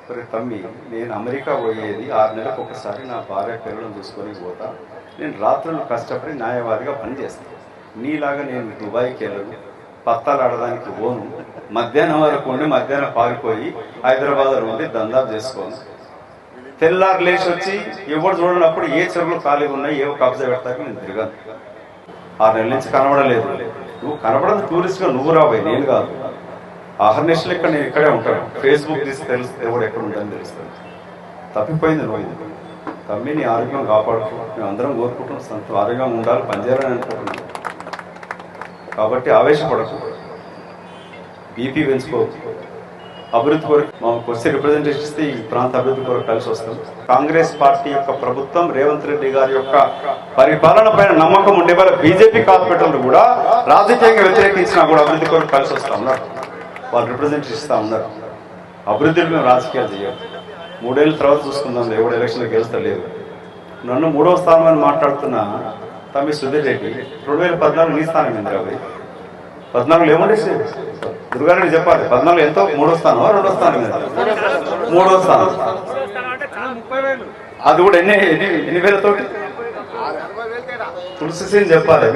మరి తమ్మి నేను అమెరికా పోయేది 6 నెలలకు ఒకసారి నా భార్య పిల్లలను చూసుకొని పోతా. నేను రాత్రులు కష్టపడి న్యాయవాదిగా పనిచేస్తాను. నీలాగా నేను దుబాయ్కి వెళ్ళను, పత్తాలు ఆడడానికి పోను. మధ్యాహ్నం వరకు ఉండి మధ్యాహ్నం పారిపోయి హైదరాబాద్లో ఉండి దందాలు చేసుకోను. తెల్లారు లేచి వచ్చి ఎవరు చూడనప్పుడు ఏ చెరువులు ఖాళీగా ఉన్నాయి, ఏవో కబ్జా పెడతాక నేను తిరగాను. 6 నెలల నుంచి కనబడలేదు. నువ్వు కనబడదు టూరిస్ట్గా, నువ్వు రాబోయే, నేను కాదు. ఆహర్నిషలు ఇక్కడ నేను ఇక్కడే ఉంటాను. ఫేస్బుక్ తీసి తెలుస్తుంది ఎవడు ఎక్కడ ఉంటాయని తెలుస్తుంది. తప్పిపోయింది నువ్వు. ఇది తమ్మి నీ ఆరోగ్యం కాపాడుకో. మేము అందరం కోరుకుంటున్నాం, ఆరోగ్యంగా ఉండాలి, పనిచేయాలని అనుకుంటున్నాం. కాబట్టి ఆవేశపడకు, బీపీ పెంచుకోవచ్చు. అభివృద్ధి కొరకు మాకు వచ్చే రిప్రజెంటేషన్ ఇస్తే ఈ ప్రాంత అభివృద్ధి కొరకు కలిసి వస్తాం. కాంగ్రెస్ పార్టీ యొక్క ప్రభుత్వం, రేవంత్ రెడ్డి గారి యొక్క పరిపాలన పైన నమ్మకం ఉండే వాళ్ళ బీజేపీ కార్పొరేటర్లు కూడా రాజకీయంగా వ్యతిరేకించినా కూడా అభివృద్ధి కొరకు కలిసి వస్తా ఉన్నారు. వాళ్ళు రిప్రజెంటేషన్ ఇస్తా ఉన్నారు. అభివృద్ధిని మేము రాజకీయాలు చేయాలి. 3 ఏళ్ళ తర్వాత చూసుకుందాం, ఎవడు ఎలక్షన్కి గెలుస్తలేదు. నన్ను 3వ స్థానం అని మాట్లాడుతున్న తమ్మి సుధీర్ రెడ్డి 2014 నీ స్థానం ఏంది రాబోయ్? 14 ఏమంటే దుర్గారెడ్డి చెప్పాలి. 14 ఎంతో? 3వ స్థానం, 2వ స్థానం? 3వ స్థానం. అది కూడా ఎన్ని వేలతోటి తులసి చెప్పాలి.